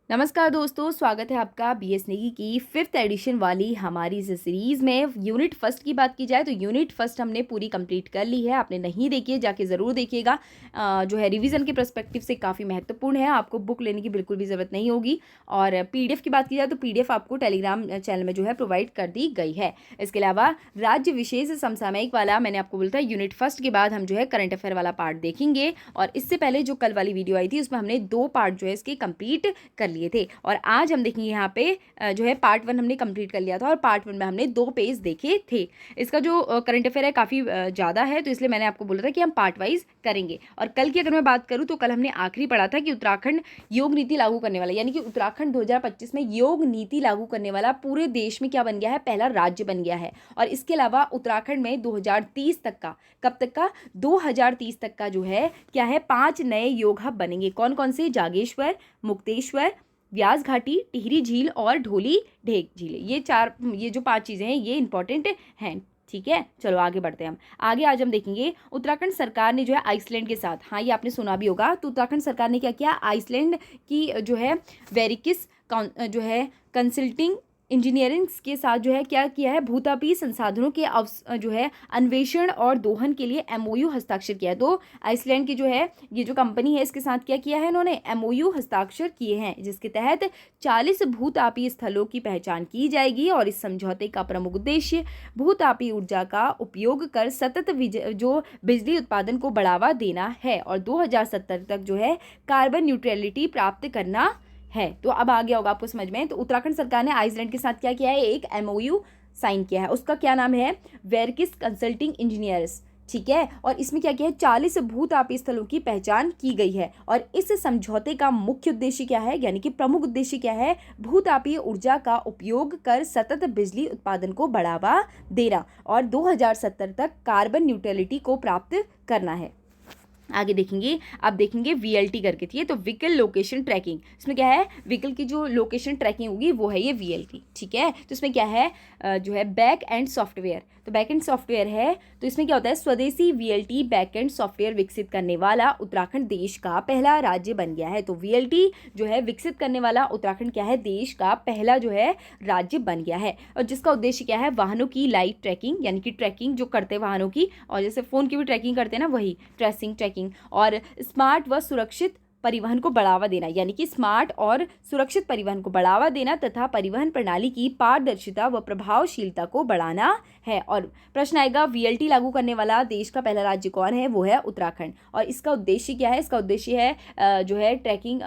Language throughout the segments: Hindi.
नमस्कार दोस्तों, स्वागत है आपका बीएस नेगी की 5th एडिशन वाली हमारी इस सीरीज़ में। यूनिट फर्स्ट की बात की जाए तो यूनिट फर्स्ट हमने पूरी कंप्लीट कर ली है। आपने नहीं देखी है, जाके ज़रूर देखिएगा। जो है रिवीजन के पर्सपेक्टिव से काफ़ी महत्वपूर्ण है। आपको बुक लेने की बिल्कुल भी ज़रूरत नहीं होगी। और पीडीएफ की बात की जाए तो पीडीएफ आपको टेलीग्राम चैनल में जो है प्रोवाइड कर दी गई है। इसके अलावा राज्य विशेष समसामयिक वाला मैंने आपको बोला था, यूनिट फर्स्ट के बाद हम जो है करंट अफेयर वाला पार्ट देखेंगे। और इससे पहले जो कल वाली वीडियो आई थी उसमें हमने 2 पार्ट जो है इसके कंप्लीट कर लिए थे। और आज हम देखेंगे यहाँ पे जो है पार्ट 1 हमने कंप्लीट कर लिया था और पार्ट 1 में हमने 2 पेज देखे थे। इसका जो करंट अफेयर है काफ़ी ज़्यादा है, तो इसलिए मैंने आपको बोला था कि हम पार्ट वाइज करेंगे। और कल की अगर मैं बात करूँ तो कल हमने आखिरी पढ़ा था कि उत्तराखंड योग नीति लागू करने वाला, यानी कि उत्तराखंड 2025 में योग नीति लागू करने वाला पूरे देश में क्या बन गया है, पहला राज्य बन गया है। और इसके अलावा उत्तराखंड में 2030 तक का, कब तक का, 2030 तक का जो है क्या है, 5 नए योग हब बनेंगे। कौन कौन से? जागेश्वर, मुक्तेश्वर, व्यास घाटी, टिहरी झील और ढोली ढेक झील। ये जो 5 चीज़ें हैं ये इंपॉर्टेंट हैं। ठीक है, चलो आगे बढ़ते हैं हम। आगे आज हम देखेंगे उत्तराखंड सरकार ने जो है आइसलैंड के साथ, हाँ ये आपने सुना भी होगा, तो उत्तराखंड सरकार ने क्या किया, आइसलैंड की जो है वेरिकिस जो है कंसल्टिंग इंजीनियरिंग के साथ जो है क्या किया है, भूतापीय संसाधनों के जो है अन्वेषण और दोहन के लिए एमओयू हस्ताक्षर किया है। तो आइसलैंड की जो है ये जो कंपनी है इसके साथ क्या किया है, इन्होंने एमओयू हस्ताक्षर किए हैं, जिसके तहत 40 भूतापीय स्थलों की पहचान की जाएगी। और इस समझौते का प्रमुख उद्देश्य भूतापीय ऊर्जा का उपयोग कर सतत जो बिजली उत्पादन को बढ़ावा देना है और 2070 तक जो है कार्बन न्यूट्रलिटी प्राप्त करना है। तो अब आ गया होगा आपको समझ में। तो उत्तराखंड सरकार ने आइसलैंड के साथ क्या किया है, एक एमओयू साइन किया है। उसका क्या नाम है, वेरकिस कंसल्टिंग इंजीनियर्स। ठीक है, और इसमें क्या किया है, 40 भूतापीय स्थलों की पहचान की गई है। और इस समझौते का मुख्य उद्देश्य क्या है, यानी कि प्रमुख उद्देश्य क्या है, भूतापीय ऊर्जा का उपयोग कर सतत बिजली उत्पादन को बढ़ावा देना और 2070 तक कार्बन न्यूट्रलिटी को प्राप्त करना है। आगे देखेंगे, अब देखेंगे वीएलटी करके थी, तो व्हीकल लोकेशन ट्रैकिंग। इसमें क्या है, व्हीकल की जो लोकेशन ट्रैकिंग होगी वो है ये वीएलटी। ठीक है, तो इसमें क्या है, जो है बैक एंड सॉफ्टवेयर। तो बैक एंड सॉफ्टवेयर है, तो इसमें क्या होता है, स्वदेशी वीएलटी बैक एंड सॉफ्टवेयर विकसित करने वाला उत्तराखंड देश का पहला राज्य बन गया है। तो वीएलटी जो है विकसित करने वाला उत्तराखंड क्या है, देश का पहला जो है राज्य बन गया है। और जिसका उद्देश्य क्या है, वाहनों की लाइव ट्रैकिंग, यानी कि ट्रैकिंग जो करते हैं वाहनों की, और जैसे फ़ोन की भी ट्रैकिंग करते हैं ना, वही ट्रेसिंग और स्मार्ट व सुरक्षित परिवहन को बढ़ावा देना, यानी कि स्मार्ट और सुरक्षित परिवहन को बढ़ावा देना तथा परिवहन प्रणाली की पारदर्शिता व प्रभावशीलता को बढ़ाना है। और प्रश्न आएगा, वीएलटी लागू करने वाला देश का पहला राज्य कौन है, वो है उत्तराखंड। और इसका उद्देश्य क्या है, इसका उद्देश्य है जो है ट्रैकिंग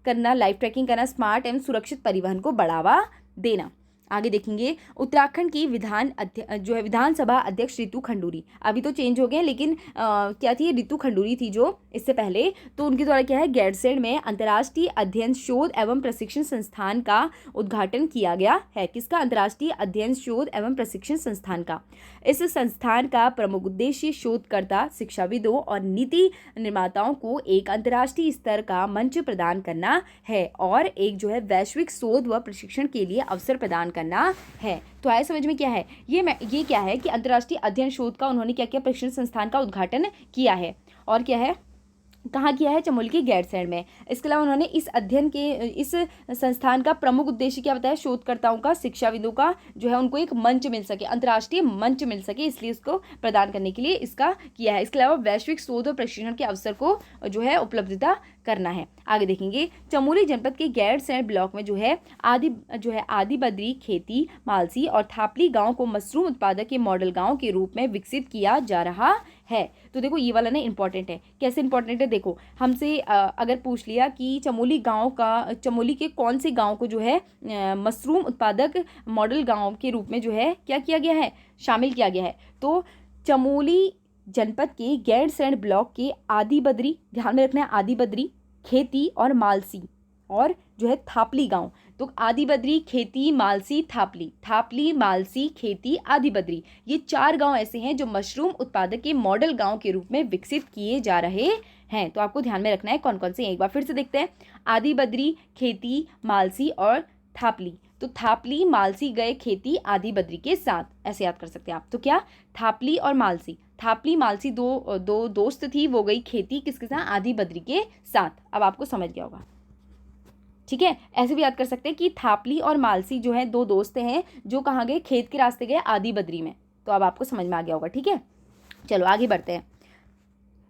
करना, लाइव ट्रैकिंग करना, स्मार्ट एवं सुरक्षित परिवहन को बढ़ावा देना। आगे देखेंगे, उत्तराखंड की विधानसभा अध्यक्ष रितु खंडूरी, अभी तो चेंज हो गए लेकिन क्या थी, रितु खंडूरी थी जो इससे पहले। तो उनके द्वारा क्या है, गैरसैंण में अंतर्राष्ट्रीय अध्ययन शोध एवं प्रशिक्षण संस्थान का उद्घाटन किया गया है। किसका, अंतर्राष्ट्रीय अध्ययन शोध एवं प्रशिक्षण संस्थान का। इस संस्थान का प्रमुख उद्देश्य शोधकर्ता, शिक्षाविदों और नीति निर्माताओं को एक अंतर्राष्ट्रीय स्तर का मंच प्रदान करना है और एक जो है वैश्विक शोध व प्रशिक्षण के लिए अवसर प्रदान करना है। तो आए समझ में क्या है, ये क्या है कि अंतर्राष्ट्रीय अध्ययन शोध का उन्होंने क्या किया, प्रशिक्षण संस्थान का उद्घाटन किया है। और क्या है, कहाँ किया है, चमोली के गैरसैंण में। इसके अलावा उन्होंने इस संस्थान का प्रमुख उद्देश्य क्या बताया, शोधकर्ताओं का, शिक्षाविदों का जो है उनको एक मंच मिल सके, अंतर्राष्ट्रीय मंच मिल सके, इसलिए इसको प्रदान करने के लिए इसका किया है। इसके अलावा वैश्विक शोध और प्रशिक्षण के अवसर को जो है उपलब्धता करना है। आगे देखेंगे, चमोली जनपद के गैरसैंण ब्लॉक में जो है आदि बद्री, खेती, मालसी और थापली गांव को मशरूम उत्पादक के मॉडल गांव के रूप में विकसित किया जा रहा है। तो देखो ये वाला ना इंपॉर्टेंट है। कैसे इंपॉर्टेंट है, देखो हमसे अगर पूछ लिया कि चमोली के कौन से गांव को जो है मशरूम उत्पादक मॉडल गांव के रूप में जो है क्या किया गया है, शामिल किया गया है। तो चमोली जनपद के गैरसैंण ब्लॉक के आदि बद्री, ध्यान में रखना है, आदि बद्री, खेती और मालसी और जो है थापली गांव। तो आदि बद्री, खेती, मालसी, थापली, मालसी, खेती, आदि बद्री, ये 4 गांव ऐसे हैं जो मशरूम उत्पादक के मॉडल गांव के रूप में विकसित किए जा रहे हैं। तो आपको ध्यान में रखना है कौन कौन से, एक बार फिर से देखते हैं, आदि बद्री, खेती, मालसी और थापली। तो थापली, मालसी गए खेती आदि बद्री के साथ, ऐसे याद कर सकते हैं आप। तो क्या, थापली और मालसी, थापली मालसी दो दोस्त थी, वो गई खेती किसके साथ, आदि बद्री के साथ। अब आपको समझ गया होगा। ठीक है, ऐसे भी याद कर सकते हैं कि थापली और मालसी जो है दो दोस्त हैं जो कहाँ गए, खेत के रास्ते गए आदि बद्री में। तो अब आपको समझ में आ गया होगा। ठीक है, चलो आगे बढ़ते हैं।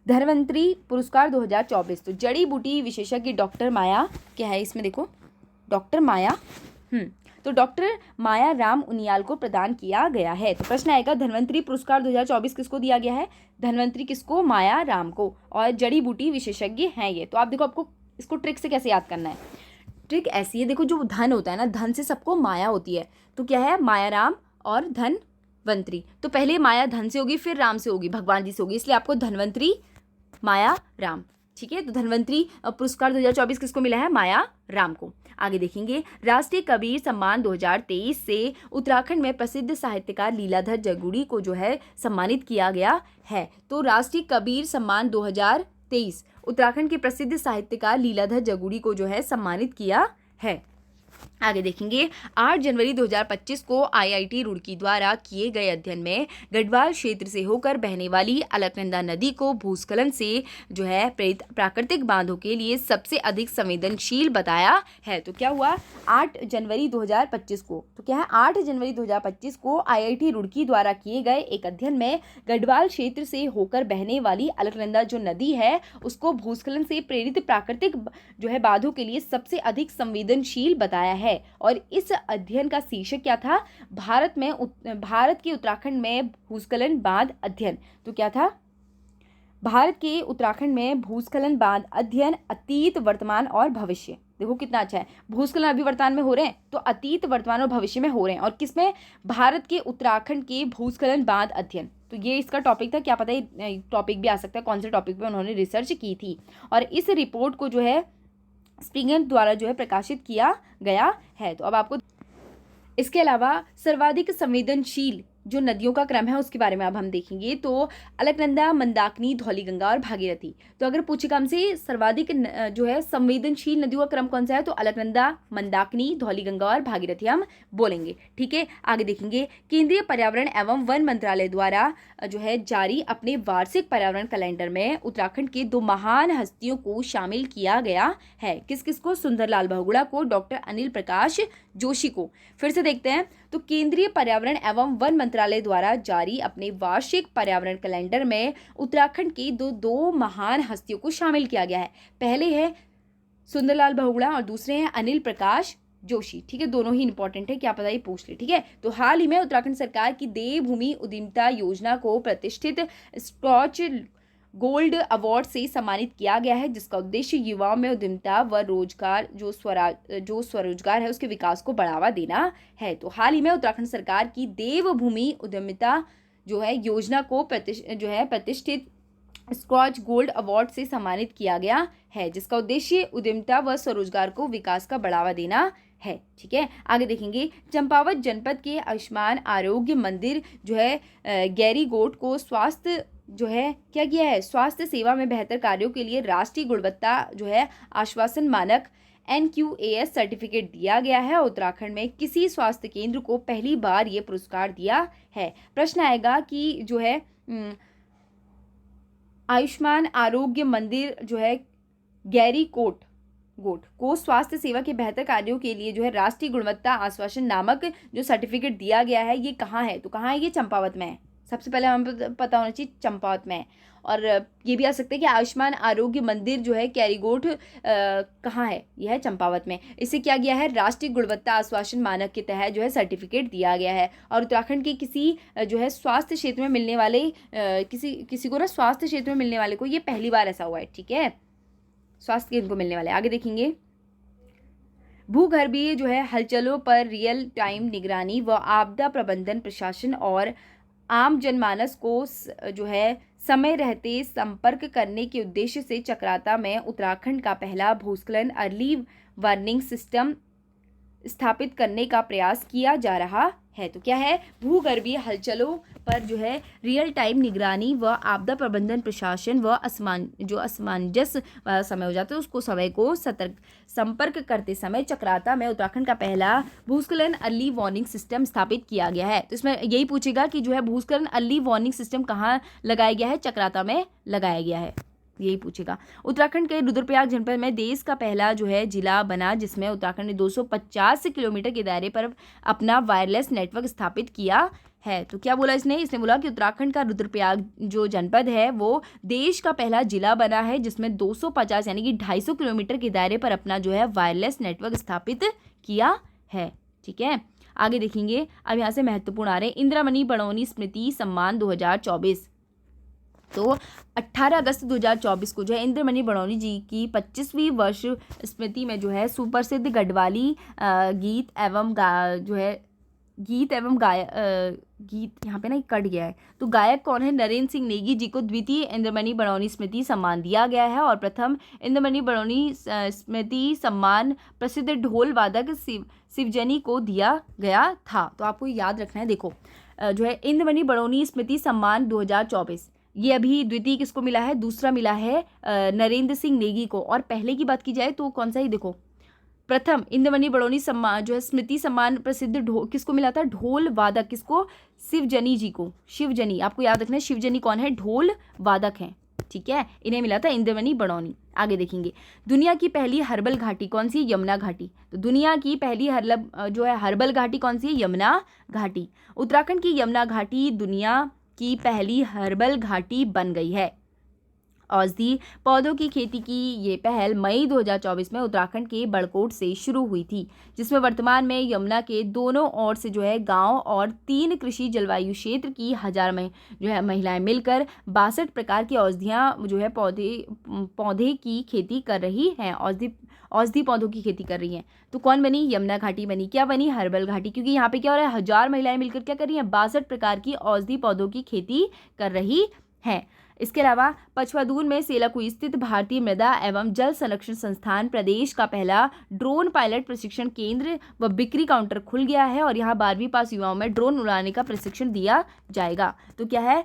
धन्वंतरी पुरस्कार 2024, तो जड़ी बूटी विशेषज्ञ डॉक्टर माया, क्या है इसमें देखो, डॉक्टर माया तो डॉक्टर माया राम उनियाल को प्रदान किया गया है। तो प्रश्न आएगा धन्वंतरी पुरस्कार 2024 किसको दिया गया है? धन्वंतरी किसको? माया राम को। और जड़ी बूटी विशेषज्ञ हैं ये। तो आप देखो आपको इसको ट्रिक से कैसे याद करना है। ट्रिक ऐसी है, देखो जो धन होता है ना, धन से सबको माया होती है। तो क्या है? माया राम और धनवंतरी। तो पहले माया धन से होगी, फिर राम से होगी, भगवान जी से होगी, इसलिए आपको धन्वंतरी माया राम। ठीक है, तो धन्वंतरी पुरस्कार 2024 किसको मिला है? माया राम को। आगे देखेंगे, राष्ट्रीय कबीर सम्मान 2023 से उत्तराखंड में प्रसिद्ध साहित्यकार लीलाधर जगुड़ी को जो है सम्मानित किया गया है। तो राष्ट्रीय कबीर सम्मान 2023 उत्तराखंड के प्रसिद्ध साहित्यकार लीलाधर जगुड़ी को जो है सम्मानित किया है। आगे देखेंगे, 8 जनवरी 2025 को आईआईटी रुड़की द्वारा किए गए अध्ययन में गढ़वाल क्षेत्र से होकर बहने वाली अलकनंदा नदी को भूस्खलन से जो है प्रेरित प्राकृतिक बांधों के लिए सबसे अधिक संवेदनशील बताया है। तो क्या हुआ? 8 जनवरी 2025 को, तो क्या है? 8 जनवरी 2025 को आईआईटी रुड़की द्वारा किए गए एक अध्ययन में गढ़वाल क्षेत्र से होकर बहने वाली अलकनंदा जो नदी है उसको भूस्खलन से प्रेरित प्राकृतिक जो है बांधों के लिए सबसे अधिक संवेदनशील बताया है। और इस अध्ययन का शीर्षक क्या था? भारत के उत्तराखंड में भूस्खलन बांध अध्ययन। तो क्या था? भारत के उत्तराखंड में भूस्खलन बांध अध्ययन, अतीत, वर्तमान और भविष्य। देखो कितना अच्छा है, भूस्खलन अभी वर्तमान में हो रहे हैं, तो अतीत, वर्तमान और भविष्य में हो रहे हैं। और किसमें? भारत के उत्तराखंड के भूस्खलन बांध अध्ययन। तो ये इसका टॉपिक था, क्या पता ये टॉपिक भी आ सकता है, कौन से टॉपिक पे उन्होंने रिसर्च की थी। और इस रिपोर्ट को जो है स्प्रिंगर द्वारा जो है प्रकाशित किया गया है। तो अब आपको इसके अलावा सर्वाधिक संवेदनशील जो नदियों का क्रम है उसके बारे में अब हम देखेंगे। तो अलकनंदा, मंदाकिनी, धौलीगंगा और भागीरथी। तो अगर पूछेगा हमसे सर्वाधिक जो है संवेदनशील नदियों का क्रम कौन सा है, तो अलकनंदा, मंदाकिनी, धौलीगंगा और भागीरथी हम बोलेंगे। ठीक है, आगे देखेंगे, केंद्रीय पर्यावरण एवं वन मंत्रालय द्वारा जो है जारी अपने वार्षिक पर्यावरण कैलेंडर में उत्तराखंड के 2 महान हस्तियों को शामिल किया गया है। किस किस को? सुंदरलाल बहुगुणा को, डॉक्टर अनिल प्रकाश जोशी को। फिर से देखते हैं, तो केंद्रीय पर्यावरण एवं वन मंत्रालय द्वारा जारी अपने वार्षिक पर्यावरण कैलेंडर में उत्तराखंड की दो महान हस्तियों को शामिल किया गया है। पहले है सुंदरलाल बहुगुणा और दूसरे हैं अनिल प्रकाश जोशी। ठीक है, दोनों ही इंपॉर्टेंट है, क्या पता ये पूछ ले। ठीक है, तो हाल ही में उत्तराखंड सरकार की देवभूमि उद्यमिता योजना को प्रतिष्ठित स्कॉच गोल्ड अवार्ड से सम्मानित किया गया है, जिसका उद्देश्य युवाओं में उद्यमिता व रोजगार जो स्वरोजगार है उसके विकास को बढ़ावा देना है। तो हाल ही में उत्तराखंड सरकार की देवभूमि उद्यमिता जो है योजना को प्रतिष्ठित स्कॉच गोल्ड अवार्ड से सम्मानित किया गया है, जिसका उद्देश्य उद्यमिता व स्वरोजगार को विकास का बढ़ावा देना है। ठीक है, आगे देखेंगे, चंपावत जनपद के आयुष्मान आरोग्य मंदिर जो है गैरीगोट को स्वास्थ्य जो है क्या किया है, स्वास्थ्य सेवा में बेहतर कार्यों के लिए राष्ट्रीय गुणवत्ता जो है आश्वासन मानक NQAS सर्टिफिकेट दिया गया है। उत्तराखंड में किसी स्वास्थ्य केंद्र को पहली बार ये पुरस्कार दिया है। प्रश्न आएगा कि जो है आयुष्मान आरोग्य मंदिर जो है गैरीकोट को स्वास्थ्य सेवा के बेहतर कार्यों के लिए जो है राष्ट्रीय गुणवत्ता आश्वासन नामक जो सर्टिफिकेट दिया गया है, ये कहाँ है? तो कहाँ है? ये चंपावत में है। सबसे पहले हमें पता होना चाहिए चंपावत में है। और ये भी आ सकता है कि आयुष्मान आरोग्य मंदिर जो है कैरीगोट कहाँ है? यह है चंपावत में। इसे क्या गया है? राष्ट्रीय गुणवत्ता आश्वासन मानक के तहत जो है सर्टिफिकेट दिया गया है। और उत्तराखंड के किसी जो है स्वास्थ्य क्षेत्र में मिलने वाले किसी को ना स्वास्थ्य क्षेत्र में मिलने वाले को ये पहली बार ऐसा हुआ है। ठीक है, स्वास्थ्य केंद्र को मिलने वाले। आगे देखेंगे, भूगर्भीय जो है हलचलों पर रियल टाइम निगरानी व आपदा प्रबंधन प्रशासन और आम जनमानस को जो है समय रहते संपर्क करने के उद्देश्य से चक्राता में उत्तराखंड का पहला भूस्खलन अर्ली वार्निंग सिस्टम स्थापित करने का प्रयास किया जा रहा है। तो क्या है? भूगर्भीय हलचलों पर जो है रियल टाइम निगरानी व आपदा प्रबंधन प्रशासन व असमंजस वाला समय हो जाता है उसको समय को संपर्क करते समय चक्राता में उत्तराखंड का पहला भूस्खलन अर्ली वार्निंग सिस्टम स्थापित किया गया है। तो इसमें यही पूछेगा कि जो है भूस्खलन अर्ली वार्निंग सिस्टम कहाँ लगाया गया है? चक्राता में लगाया गया है। यही पूछेगा। उत्तराखंड के रुद्रप्रयाग जनपद में देश का पहला जो है जिला बना, जिसमें उत्तराखंड ने 250 किलोमीटर के दायरे पर अपना वायरलेस नेटवर्क स्थापित किया है। तो क्या बोला इसने बोला कि उत्तराखंड का रुद्रप्रयाग जो जनपद है वो देश का पहला जिला बना है जिसमें 250 यानी कि 250 किलोमीटर के दायरे पर अपना जो है वायरलेस नेटवर्क स्थापित किया है। ठीक है, आगे देखेंगे। अब यहाँ से महत्वपूर्ण आ रहे हैं इंदिरामणि बड़ौनी स्मृति सम्मान 2024। तो 18 अगस्त 2024 को जो है इंदिरामणि बड़ौनी जी की 25वीं वर्ष स्मृति में जो है सुप्रसिद्ध गढ़वाली गीत यहाँ पे ना कट गया है, तो गायक कौन है, नरेंद्र सिंह नेगी जी को द्वितीय इंदिरामणि बड़ौनी स्मृति सम्मान दिया गया है। और प्रथम इंदिरामणि बड़ौनी स्मृति सम्मान प्रसिद्ध ढोल वादक शिवजनी को दिया गया था। तो आपको याद रखना है। देखो जो है इंदिरामणि बड़ौनी स्मृति सम्मान 2024, ये अभी द्वितीय किसको मिला है, दूसरा मिला है नरेंद्र सिंह नेगी को। और पहले की बात की जाए तो कौन सा ही, देखो प्रथम इंदिरामणि बड़ौनी सम्मान जो है स्मृति सम्मान प्रसिद्ध किसको मिला था, ढोल वादक, किसको, शिवजनी जी को। शिवजनी, आपको याद रखना है शिवजनी कौन है, ढोल वादक हैं। ठीक है, इन्हें मिला था इंदिरामणि बड़ौनी। आगे देखेंगे। दुनिया की पहली हर्बल घाटी कौन सी, यमुना घाटी। तो दुनिया की पहली हर्बल घाटी कौन सी है, यमुना घाटी। उत्तराखंड की यमुना घाटी दुनिया की पहली हर्बल घाटी बन गई है। औषधि पौधों की खेती की ये पहल मई 2024 में उत्तराखंड के बड़कोट से शुरू हुई थी, जिसमें वर्तमान में यमुना के दोनों ओर से जो है गांव और 3 कृषि जलवायु क्षेत्र की 1000 में जो है महिलाएं मिलकर 62 प्रकार की औषधियां जो है पौधे की खेती कर रही हैं। औषधि पौधों की खेती कर रही हैं। तो कौन बनी, यमुना घाटी बनी। क्या बनी, हर्बल घाटी, क्योंकि यहाँ पे क्या हो रहा है, 1000 महिलाएं मिलकर क्या कर रही हैं, 62 प्रकार की औषधि पौधों की खेती कर रही हैं। इसके अलावा पचवादून में सेलाकुई स्थित भारतीय मृदा एवं जल संरक्षण संस्थान प्रदेश का पहला ड्रोन पायलट प्रशिक्षण केंद्र व बिक्री काउंटर खुल गया है और यहाँ 12वीं पास युवाओं में ड्रोन उड़ाने का प्रशिक्षण दिया जाएगा। तो क्या है,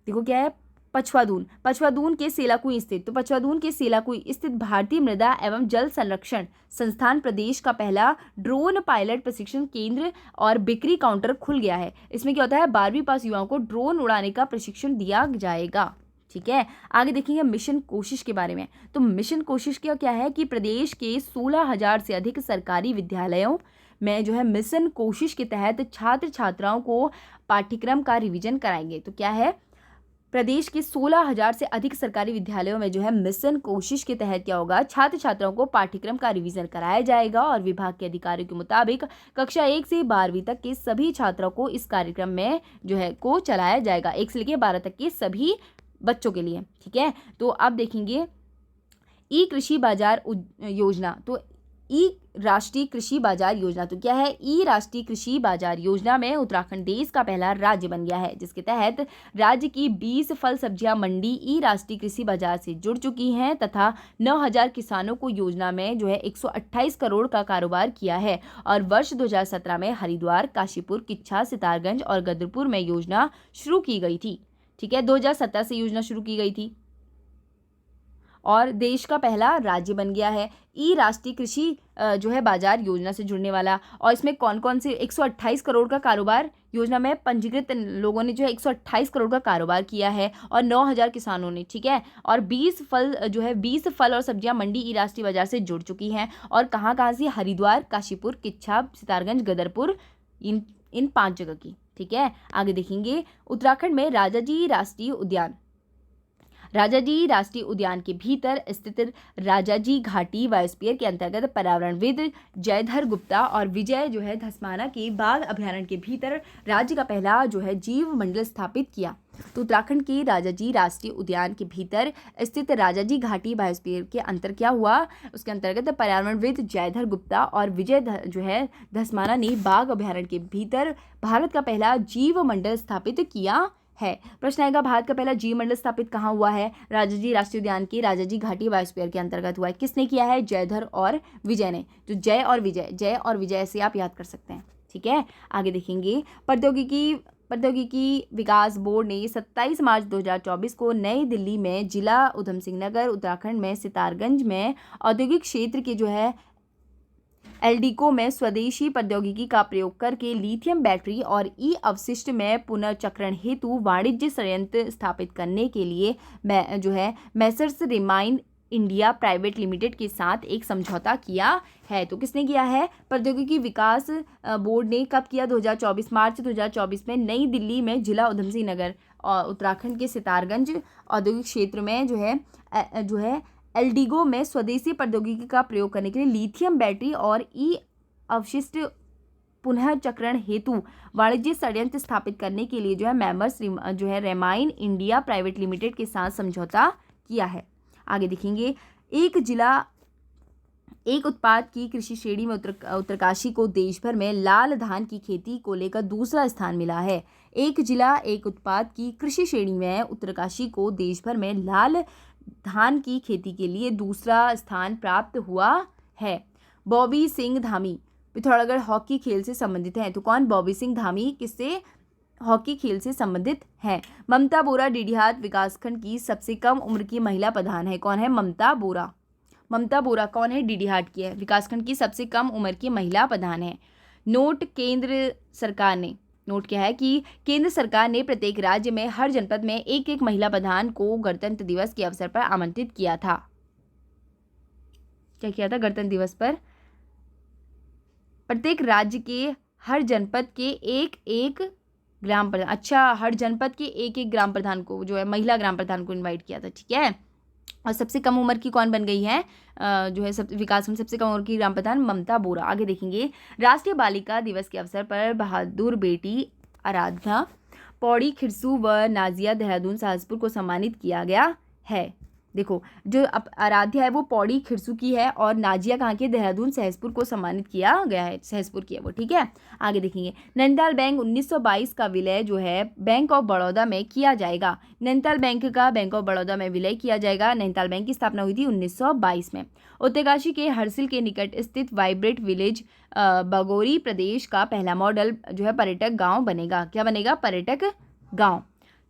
देखो क्या है, पचवादून के सेलाकुई स्थित, तो पचवादून के सेलाकुई स्थित भारतीय मृदा एवं जल संरक्षण संस्थान प्रदेश का पहला ड्रोन पायलट प्रशिक्षण केंद्र और बिक्री काउंटर खुल गया है। इसमें क्या होता है, 12वीं पास युवाओं को ड्रोन उड़ाने का प्रशिक्षण दिया जाएगा। ठीक है, आगे देखेंगे मिशन कोशिश के बारे में। तो मिशन कोशिश क्या है कि प्रदेश के 16,000 से अधिक सरकारी विद्यालयों में जो है मिशन कोशिश के तहत छात्र छात्राओं को पाठ्यक्रम का रिवीजन कराएंगे। तो क्या है, प्रदेश के 16,000 से अधिक सरकारी विद्यालयों में जो है मिशन कोशिश के तहत क्या होगा, छात्र छात्राओं को पाठ्यक्रम का रिवीजन कराया जाएगा और विभाग के अधिकारियों के मुताबिक कक्षा 1 से 12वीं तक के सभी छात्रों को इस कार्यक्रम में जो है को चलाया जाएगा, 1 से लेकर 12 तक के सभी बच्चों के लिए। ठीक है, तो आप देखेंगे ई कृषि बाजार योजना। तो ई राष्ट्रीय कृषि बाजार योजना, तो क्या है, ई राष्ट्रीय कृषि बाजार योजना में उत्तराखंड देश का पहला राज्य बन गया है, जिसके तहत राज्य की 20 फल सब्जियां मंडी ई राष्ट्रीय कृषि बाजार से जुड़ चुकी हैं तथा 9,000 किसानों को योजना में जो है 128 करोड़ का कारोबार किया है। और वर्ष 2017 में हरिद्वार, काशीपुर, किच्छा, सितारगंज और गदरपुर में योजना शुरू की गई थी। ठीक है, 2017 से योजना शुरू की गई थी और देश का पहला राज्य बन गया है ई राष्ट्रीय कृषि जो है बाजार योजना से जुड़ने वाला। और इसमें कौन कौन से 128 करोड़ का कारोबार योजना में पंजीकृत लोगों ने जो है 128 करोड़ का कारोबार किया है और 9,000 किसानों ने। ठीक है, और 20 फल और सब्जियां मंडी ई राष्ट्रीय बाजार से जुड़ चुकी हैं। और कहाँ से, हरिद्वार, काशीपुर, किच्छा, सितारगंज, गदरपुर, इन 5 जगह की। ठीक है, आगे देखेंगे। उत्तराखंड में राजाजी राष्ट्रीय उद्यान के भीतर स्थित राजाजी घाटी बायोस्फीयर के अंतर्गत पर्यावरणविद जयधर गुप्ता और विजय जो है धस्माना के बाघ अभ्यारण्य के भीतर राज्य का पहला जो है जीव मंडल स्थापित किया। तो उत्तराखंड के राजाजी राष्ट्रीय उद्यान के भीतर स्थित राजाजी घाटी बायोस्फीयर के अंतर क्या हुआ, उसके अंतर्गत पर्यावरणविद जयधर गुप्ता और विजय जो है धस्माना ने बाघ अभ्यारण्य के भीतर भारत का पहला जीव मंडल स्थापित किया है। प्रश्न आएगा, भारत का पहला जीव मंडल स्थापित कहाँ हुआ है, राजाजी राष्ट्रीय उद्यान की राजाजी घाटी बायोस्फीयर के अंतर्गत हुआ है। किसने किया है, जयधर और विजय ने। तो जय और विजय ऐसे आप याद कर सकते हैं। ठीक है, आगे देखेंगे। प्रौद्योगिकी विकास बोर्ड ने 27 मार्च 2024 को नई दिल्ली में जिला उधम सिंह नगर उत्तराखंड में सितारगंज में औद्योगिक क्षेत्र के जो है एल्डिको में स्वदेशी प्रौद्योगिकी का प्रयोग करके लिथियम बैटरी और ई अवशिष्ट में पुनर्चक्रण हेतु वाणिज्य संयंत्र स्थापित करने के लिए जो है messrs remain India private limited के साथ एक समझौता किया है। तो किसने किया है? प्रौद्योगिकी विकास बोर्ड ने कब किया? 2024 मार्च 2024 में नई दिल्ली में जिला उधम सिंह नगर और उत्तराखंड के सितारगंज औद्योगिक क्षेत्र में जो है एल्डिगो में स्वदेशी प्रौद्योगिकी का प्रयोग करने के लिए लिथियम बैटरी और ई अवशिष्ट पुनर्चक्रण हेतु वाणिज्य संयंत्र स्थापित करने के लिए जो है मेमर्स रेमाइन इंडिया प्राइवेट लिमिटेड के साथ समझौता किया है। आगे देखेंगे, एक उत्पाद की कृषि श्रेणी में उत्तरकाशी को देश भर में लाल धान की खेती को लेकर दूसरा स्थान मिला है। एक जिला एक उत्पाद की कृषि श्रेणी में उत्तरकाशी को देश भर में लाल धान की खेती के लिए दूसरा स्थान प्राप्त हुआ है। बॉबी सिंह धामी पिथौरागढ़ हॉकी खेल से संबंधित हैं। तो कौन? बॉबी सिंह धामी किससे? हॉकी खेल से संबंधित है। ममता बोरा डीडीहाट विकासखंड की सबसे कम उम्र की महिला प्रधान है। कौन है? ममता बोरा। ममता बोरा कौन है? डीडीहाट की है। विकासखंड की सबसे कम उम्र की महिला प्रधान है। नोट क्या है कि केंद्र सरकार ने प्रत्येक राज्य में हर जनपद में एक एक महिला प्रधान को गणतंत्र दिवस के अवसर पर आमंत्रित किया था। क्या किया था? गणतंत्र दिवस पर प्रत्येक राज्य के हर जनपद के एक एक ग्राम प्रधान, अच्छा, हर जनपद के एक एक ग्राम प्रधान को जो है महिला ग्राम प्रधान को इनवाइट किया था। ठीक है। और सबसे कम उम्र की कौन बन गई है? विकास में सबसे कम उम्र की ग्राम प्रधान ममता बोरा। आगे देखेंगे, राष्ट्रीय बालिका दिवस के अवसर पर बहादुर बेटी आराध्या पौड़ी खिरसू व नाजिया देहरादून सहसपुर को सम्मानित किया गया है। देखो, जो आराध्या है वो पौड़ी खिरसू की है और नाजिया कहाँ की? देहरादून सहसपुर को सम्मानित किया गया है। सहसपुर की है वो। ठीक है। आगे देखेंगे, नैनीताल बैंक 1922 का विलय जो है बैंक ऑफ बड़ौदा में किया जाएगा। नैनीताल बैंक का बैंक ऑफ बड़ौदा में विलय किया जाएगा। नैनीताल बैंक की स्थापना हुई थी 1922 में। उत्तरकाशी के हरसिल के निकट स्थित वाइब्रेट विलेज बगोरी प्रदेश का पहला मॉडल जो है पर्यटक गाँव बनेगा। क्या बनेगा? पर्यटक गाँव।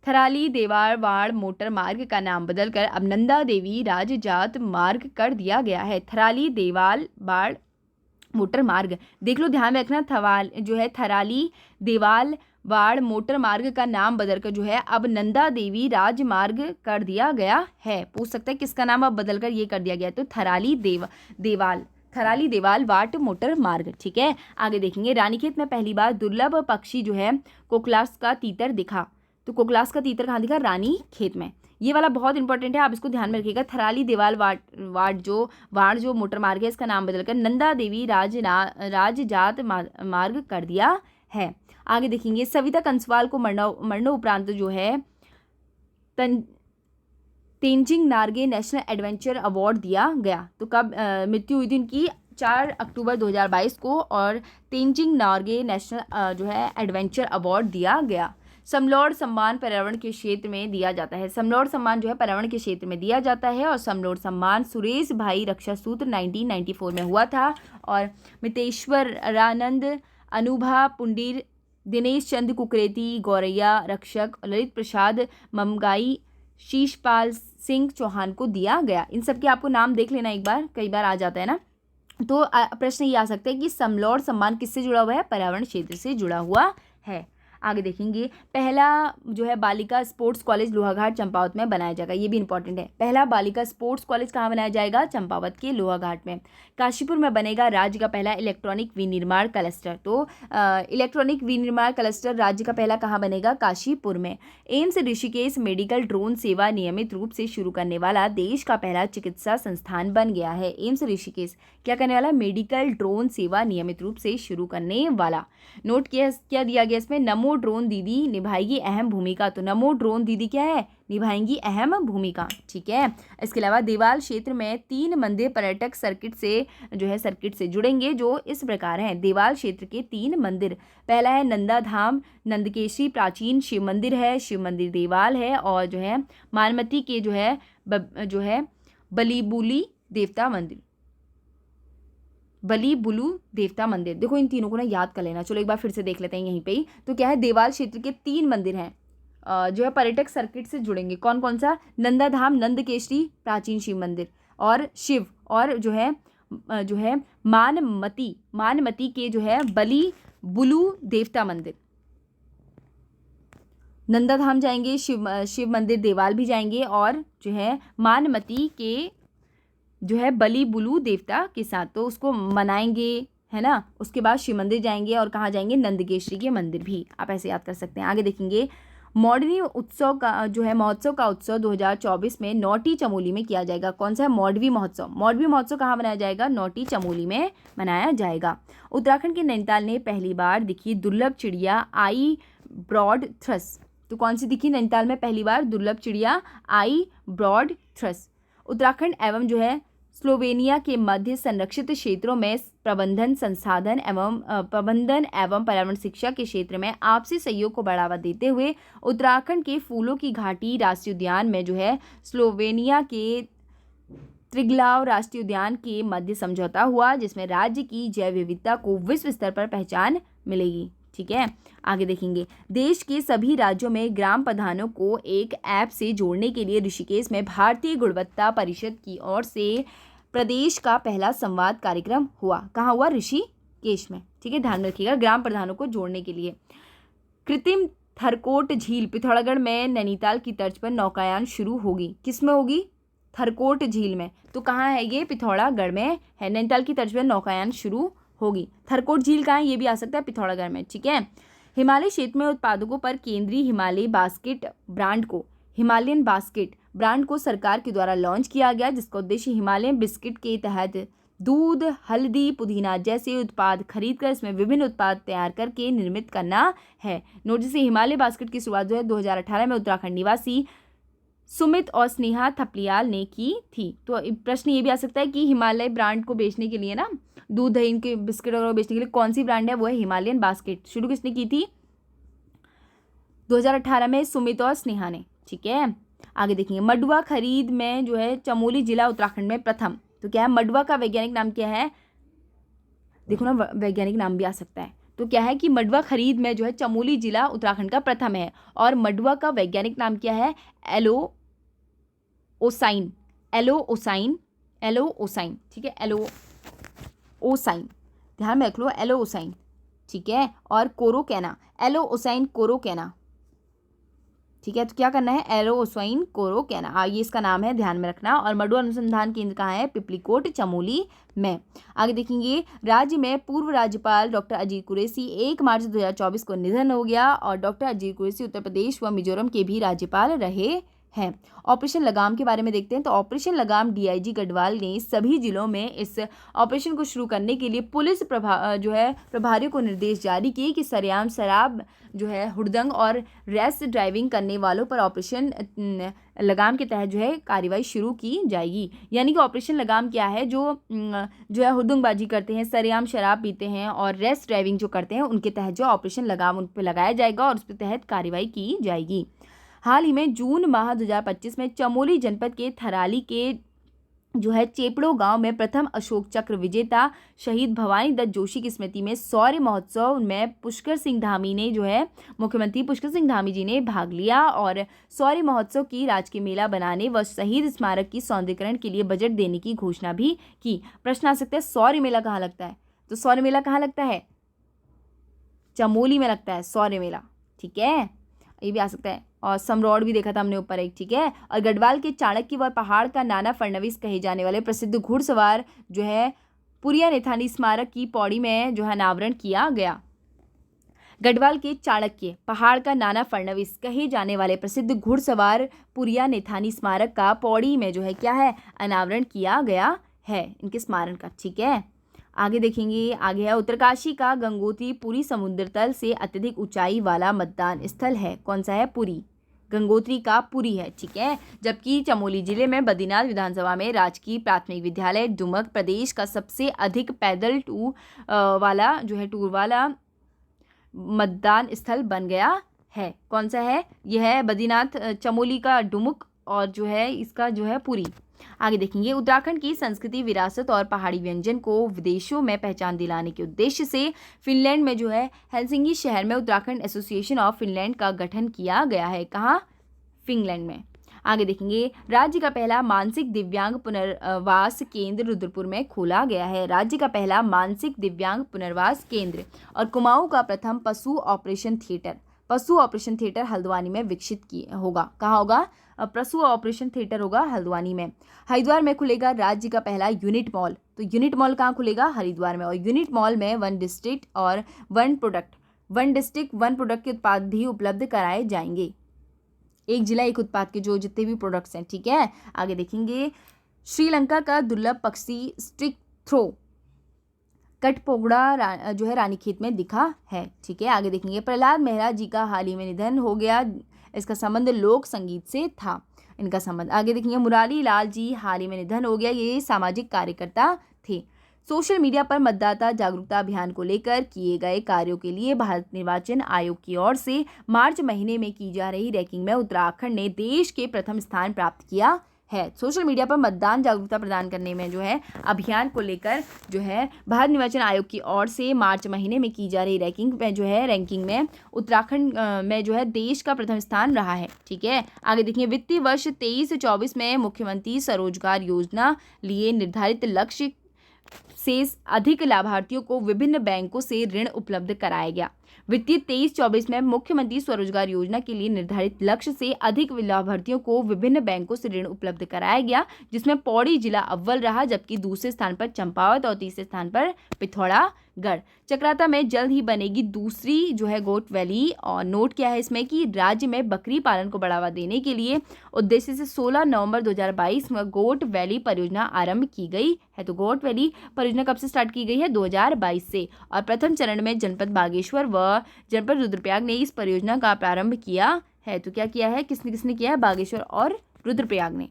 थराली देवालवाड़ मोटर मार्ग का नाम बदलकर अब नंदा देवी राजजात मार्ग कर दिया गया है। थराली देवालवाड़ मोटर मार्ग, देख लो, ध्यान रखना, थराली देवालवाड़ मोटर मार्ग का नाम बदलकर जो है अब नंदा देवी राजमार्ग कर दिया गया है। पूछ सकता है किसका नाम अब बदलकर ये कर दिया गया? तो थराली देवाल वाट मोटर मार्ग। ठीक है। आगे देखेंगे, रानीखेत में पहली बार दुर्लभ पक्षी जो है कोकलास का तीतर दिखा। तो कोकलास का तीतर कहाँ दिखा? रानीखेत में। ये वाला बहुत इंपॉर्टेंट है, आप इसको ध्यान में रखिएगा। थराली देवाल वाड़ जो मोटर मार्ग है इसका नाम बदलकर नंदा देवी राजजात मार्ग कर दिया है। आगे देखेंगे, सविता कंसवाल को मरणोपरांत जो है Tenzing Norgay national adventure award दिया गया। तो कब मृत्यु हुई थी उनकी? 4 अक्टूबर 2022 को, और तेंजिंग नार्गे नेशनल जो है एडवेंचर अवार्ड दिया गया। समलौड़ सम्मान पर्यावरण के क्षेत्र में दिया जाता है। समलौड़ सम्मान जो है पर्यावरण के क्षेत्र में दिया जाता है और समलौड़ सम्मान सुरेश भाई रक्षा सूत्र 1994 में हुआ था। और मितेश्वरानंद, अनुभा पुंडीर, दिनेश चंद कुकरेती, गौरैया रक्षक, ललित प्रसाद ममगाई, शीशपाल सिंह चौहान को दिया गया। इन सब के आपको नाम देख लेना एक बार, कई बार आ जाता है ना। तो प्रश्न ये आ सकता है कि समलौड़ सम्मान किससे जुड़ा हुआ है? पर्यावरण क्षेत्र से जुड़ा हुआ है। आगे देखेंगे, पहला जो है बालिका स्पोर्ट्स कॉलेज लोहाघाट चंपावत में बनाया जाएगा। ये भी इंपॉर्टेंट है। पहला बालिका स्पोर्ट्स कॉलेज कहाँ बनाया जाएगा? चंपावत के लोहाघाट में। काशीपुर में बनेगा राज्य का पहला इलेक्ट्रॉनिक विनिर्माण क्लस्टर। तो इलेक्ट्रॉनिक विनिर्माण क्लस्टर राज्य का पहला कहाँ बनेगा? काशीपुर में। एम्स ऋषिकेश मेडिकल ड्रोन सेवा नियमित रूप से शुरू करने वाला देश का पहला चिकित्सा संस्थान बन गया है। एम्स ऋषिकेश क्या करने वाला? मेडिकल ड्रोन सेवा नियमित रूप से शुरू करने वाला। नोट क्या दिया गया इसमें? नमो ड्रोन दीदी निभाएगी अहम भूमिका। तो नमो ड्रोन दीदी क्या है? निभाएंगी अहम भूमिका। ठीक है। इसके अलावा देवाल क्षेत्र में 3 मंदिर पर्यटक सर्किट से जुड़ेंगे, जो इस प्रकार हैं। देवाल क्षेत्र के 3 मंदिर, पहला है नंदा धाम, नंदकेश्वरी प्राचीन शिव मंदिर है, शिव मंदिर देवाल है, और जो है मानमती के जो है बलीबुली देवता मंदिर। देखो, इन तीनों को ना याद कर लेना। चलो एक बार फिर से देख लेते हैं यहीं पे ही। तो क्या है? देवाल क्षेत्र के 3 मंदिर हैं जो है पर्यटक सर्किट से जुड़ेंगे। कौन कौन सा? नंदा धाम, नंदकेश्वरी प्राचीन शिव मंदिर, और शिव, और जो है जो है मानमती के जो है बली बुलू देवता मंदिर, नंदा धाम जाएंगे, शिव मंदिर देवाल भी जाएंगे, और जो है मानमती के जो है बली बुलू देवता के साथ तो उसको मनाएंगे, है ना। उसके बाद शिव मंदिर जाएंगे और कहाँ जाएंगे, नंदकेश्वरी के मंदिर भी आप ऐसे याद कर सकते हैं। आगे देखेंगे मौडवी उत्सव का जो है महोत्सव का उत्सव 2024 में नौटी चमोली में किया जाएगा। कौन सा है, मौडवी महोत्सव। मौडवी महोत्सव कहाँ मनाया जाएगा, नौटी चमोली में मनाया जाएगा। उत्तराखंड के नैनीताल ने पहली बार दिखी दुर्लभ चिड़िया आई ब्रॉड थ्रस। तो कौन सी दिखी नैनीताल में पहली बार, दुर्लभ चिड़िया आई ब्रॉड थ्रस। उत्तराखंड एवं जो है स्लोवेनिया के मध्य संरक्षित क्षेत्रों में प्रबंधन एवं पर्यावरण शिक्षा के क्षेत्र में आपसी सहयोग को बढ़ावा देते हुए उत्तराखंड के फूलों की घाटी राष्ट्रीय उद्यान में जो है स्लोवेनिया के त्रिग्लाव राष्ट्रीय उद्यान के मध्य समझौता हुआ, जिसमें राज्य की जैव विविधता को विश्व स्तर पर पहचान मिलेगी। ठीक है, आगे देखेंगे देश के सभी राज्यों में ग्राम प्रधानों को एक ऐप से जोड़ने के लिए ऋषिकेश में भारतीय गुणवत्ता परिषद की ओर से प्रदेश का पहला संवाद कार्यक्रम हुआ। कहाँ हुआ, ऋषिकेश में। ठीक है, ध्यान में रखिएगा, ग्राम प्रधानों को जोड़ने के लिए। कृत्रिम थरकोट झील पिथौरागढ़ में नैनीताल की तर्ज पर नौकायान शुरू होगी। किस में होगी, थरकोट झील में। तो कहाँ है ये, पिथौरागढ़ में है। नैनीताल की तर्ज पर नौकायान शुरू होगी। थरकोट झील कहाँ है, ये भी आ सकता है पिथौरागढ़ में। ठीक है, हिमालय क्षेत्र में उत्पादकों पर केंद्रीय हिमालय बास्केट ब्रांड को हिमालयन बास्केट ब्रांड को सरकार के द्वारा लॉन्च किया गया, जिसका उद्देश्य हिमालयन बिस्किट के तहत दूध, हल्दी, पुदीना जैसे उत्पाद खरीदकर इसमें विभिन्न उत्पाद तैयार करके निर्मित करना है। नोटिस से हिमालय बास्केट की शुरुआत जो है 2018 में उत्तराखंड निवासी सुमित और स्नेहा थपलियाल ने की थी। तो प्रश्न ये भी आ सकता है कि हिमालय ब्रांड को बेचने के लिए ना, दूध दही इनके बिस्किट वगैरह बेचने के लिए कौन सी ब्रांड है, वो है हिमालयन बास्केट। शुरू किसने की थी, 2018 में सुमित और स्नेहा ने। ठीक है, आगे देखेंगे मडुआ खरीद में जो है चमोली जिला उत्तराखंड में प्रथम। तो क्या है, मडुआ का वैज्ञानिक नाम क्या है, देखो ना वैज्ञानिक नाम भी आ सकता है। तो क्या है कि मडुआ खरीद में जो है चमोली जिला उत्तराखंड का प्रथम है, और मडुआ का वैज्ञानिक नाम क्या है, एलोओसाइन। ठीक है, एलोओसाइन, ध्यान में रख लो, एलोओसाइन। ठीक है, और कोरोकैना, एलोओसाइन कोरोकैना। ठीक है, तो क्या करना है, एलोओसाइन कोरोकैना, ये इसका नाम है, ध्यान में रखना। और मडुआ अनुसंधान केंद्र कहाँ है, पिपलीकोट चमोली में। आगे देखेंगे राज्य में पूर्व राज्यपाल डॉक्टर अजीत कुरैशी 1 मार्च 2024 को निधन हो गया, और डॉक्टर अजीत कुरैशी उत्तर प्रदेश व मिजोरम के भी राज्यपाल रहे हैं। ऑपरेशन लगाम के बारे में देखते हैं। तो ऑपरेशन लगाम डीआईजी गढ़वाल ने सभी जिलों में इस ऑपरेशन को शुरू करने के लिए पुलिस प्रभारियों को निर्देश जारी किए कि सरेआम शराब जो है हुड़दंग और रैश ड्राइविंग करने वालों पर ऑपरेशन लगाम के तहत जो है कार्रवाई शुरू की जाएगी। यानी कि ऑपरेशन लगाम क्या है, जो है हुड़दंगबाजी करते हैं, सरेआम शराब पीते हैं और रैश ड्राइविंग जो करते हैं, उनके तहत जो ऑपरेशन लगाम उन पर लगाया जाएगा और उस पर तहत कार्रवाई की जाएगी। हाल ही में जून माह 2025 में चमोली जनपद के थराली के जो है चेपड़ो गांव में प्रथम अशोक चक्र विजेता शहीद भवानी दत्त जोशी की स्मृति में शौर्य महोत्सव में पुष्कर सिंह धामी ने जो है मुख्यमंत्री पुष्कर सिंह धामी जी ने भाग लिया और शौर्य महोत्सव की राजकीय मेला बनाने व शहीद स्मारक की सौंदर्यीकरण के लिए बजट देने की घोषणा भी की। प्रश्न आ सकता है शौर्य मेला कहाँ लगता है, तो शौर्य मेला कहाँ लगता है, चमोली में लगता है शौर्य मेला। ठीक है, ये भी आ सकता है। और समरौड़ भी देखा था हमने ऊपर एक। ठीक है, और गढ़वाल के चाणक्य व पहाड़ का नाना फडणवीस कहे जाने वाले प्रसिद्ध घुड़सवार जो है पुरिया नेथानी स्मारक की पौड़ी में जो है अनावरण किया गया। गढ़वाल के चाणक्य, पहाड़ का नाना फडणवीस कहे जाने वाले प्रसिद्ध घुड़सवार पुरिया नेथानी स्मारक का पौड़ी में जो है क्या है, अनावरण किया गया है इनके स्मारक का। ठीक है, आगे देखेंगे, आगे है उत्तरकाशी का गंगोत्री पुरी समुद्र तल से अत्यधिक ऊंचाई वाला मतदान स्थल है। कौन सा है, पुरी, गंगोत्री का पुरी है। ठीक है, जबकि चमोली जिले में बद्रीनाथ विधानसभा में राजकीय प्राथमिक विद्यालय डुमक प्रदेश का सबसे अधिक पैदल टूर वाला मतदान स्थल बन गया है। कौन सा है, यह है बद्रीनाथ, चमोली का डुमुक और जो है इसका जो है पुरी। आगे देखेंगे उत्तराखंड की संस्कृति, विरासत और पहाड़ी व्यंजन को विदेशों में पहचान दिलाने के उद्देश्य से फिनलैंड में जो है हेलसिंकी शहर में उत्तराखंड एसोसिएशन ऑफ फिनलैंड का गठन किया गया है। कहाँ, फिनलैंड में। आगे देखेंगे, राज्य का पहला मानसिक दिव्यांग पुनर्वास केंद्र रुद्रपुर में खोला गया है। राज्य का पहला मानसिक दिव्यांग पुनर्वास केंद्र। और कुमाऊं का प्रथम पशु ऑपरेशन थिएटर हल्द्वानी में विकसित होगा। कहाँ होगा? पशु ऑपरेशन थिएटर होगा हल्द्वानी में। हरिद्वार में खुलेगा राज्य का पहला यूनिट मॉल। तो यूनिट मॉल कहाँ खुलेगा? हरिद्वार में। और यूनिट मॉल में वन डिस्ट्रिक्ट वन प्रोडक्ट के उत्पाद भी उपलब्ध कराए जाएंगे। एक जिला एक उत्पाद के जो जितने भी प्रोडक्ट्स हैं, ठीक है। आगे देखेंगे, श्रीलंका का दुर्लभ पक्षी स्टिक थ्रो कठपोगड़ा जो है रानीखेत में दिखा है, ठीक है। आगे देखेंगे, प्रहलाद मेहरा जी का हाल ही में निधन हो गया। इसका संबंध लोक संगीत से था, इनका संबंध। आगे देखेंगे, मुरारी लाल जी हाल ही में निधन हो गया। ये सामाजिक कार्यकर्ता थे। सोशल मीडिया पर मतदाता जागरूकता अभियान को लेकर किए गए कार्यों के लिए भारत निर्वाचन आयोग की ओर से मार्च महीने में की जा रही रैंकिंग में उत्तराखंड ने देश के प्रथम स्थान प्राप्त किया है। सोशल मीडिया पर मतदान जागरूकता प्रदान करने में जो है अभियान को लेकर जो है भारत निर्वाचन आयोग की ओर से मार्च महीने में की जा रही रैंकिंग में उत्तराखंड में जो है देश का प्रथम स्थान रहा है, ठीक है। आगे देखिए, वित्तीय वर्ष 23-24 में मुख्यमंत्री स्वरोजगार योजना लिए निर्धारित लक्ष्य से अधिक लाभार्थियों को विभिन्न बैंकों से ऋण उपलब्ध कराया गया। वित्तीय 23-24 में मुख्यमंत्री स्वरोजगार योजना के लिए निर्धारित लक्ष्य से अधिक लाभार्थियों को विभिन्न बैंकों से ऋण उपलब्ध कराया गया, जिसमें पौड़ी जिला अव्वल रहा, जबकि दूसरे स्थान पर चंपावत और तीसरे स्थान पर पिथौरागढ़। चक्राता में जल्द ही बनेगी दूसरी जो है गोट वैली। और नोट क्या है इसमें कि राज्य में बकरी पालन को बढ़ावा देने के लिए उद्देश्य से 16 नवंबर 2022 में गोट वैली परियोजना आरंभ की गई है। तो गोट वैली परियोजना कब से स्टार्ट की गई है? 2022 से। और प्रथम चरण में जनपद बागेश्वर व जनपद रुद्रप्रयाग ने इस परियोजना का प्रारंभ किया है। तो क्या किया है? किसने किसने किया है? बागेश्वर और रुद्रप्रयाग ने।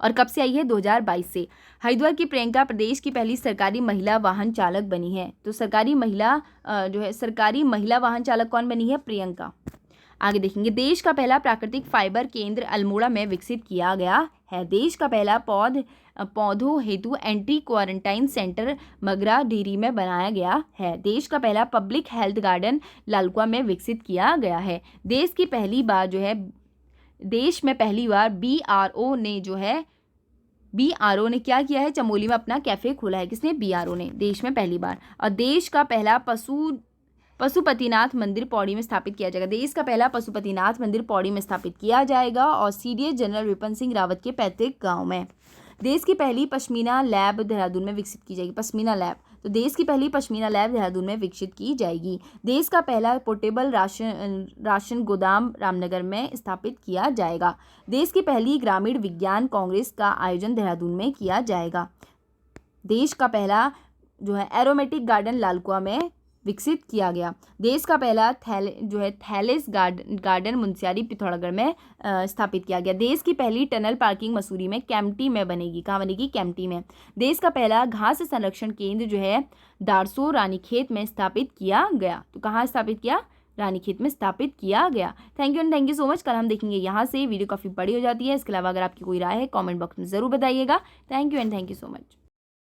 और कब से आई है? 2022 से। हरिद्वार की प्रियंका प्रदेश की पहली सरकारी महिला वाहन चालक बनी है। तो सरकारी महिला वाहन चालक कौन बनी है? प्रियंका। आगे देखेंगे, देश का पहला प्राकृतिक फाइबर केंद्र अल्मोड़ा में विकसित किया गया है। देश का पहला पौधों हेतु anti quarantine centre Magra dairy में बनाया गया है। देश का पहला पब्लिक हेल्थ गार्डन लालकुआ में विकसित किया गया है। देश में पहली बार बीआरओ ने क्या किया है? चमोली में अपना कैफे खोला है। किसने? बीआरओ ने, देश में पहली बार। और देश का पहला पशुपतिनाथ मंदिर पौड़ी में स्थापित किया जाएगा। देश का पहला पशुपतिनाथ मंदिर पौड़ी में स्थापित किया जाएगा और सीडीएस जनरल विपिन सिंह रावत के पैतृक गांव में। देश की पहली पश्मीना लैब देहरादून में विकसित की जाएगी। पश्मीना लैब, तो देश की पहली पश्मीना लैब देहरादून में विकसित की जाएगी। देश का पहला पोर्टेबल राशन गोदाम रामनगर में स्थापित किया जाएगा। देश की पहली ग्रामीण विज्ञान कांग्रेस का आयोजन देहरादून में किया जाएगा। देश का पहला जो है एरोमेटिक गार्डन लालकुआ में विकसित किया गया। देश का पहला थैलेस गार्डन मुंसियारी पिथौरागढ़ में स्थापित किया गया। देश की पहली टनल पार्किंग मसूरी में कैंपटी में बनेगी। कहाँ बनेगी? कैंपटी में। देश का पहला घास संरक्षण केंद्र जो है दारसो रानीखेत में स्थापित किया गया। तो कहाँ स्थापित किया? रानीखेत में स्थापित किया गया। Thank you so much. कल हम देखेंगे यहाँ से वीडियो काफ़ी बड़ी हो जाती है। इसके अलावा अगर आपकी कोई राय है कॉमेंट बॉक्स में ज़रूर बताइएगा। Thank you so much.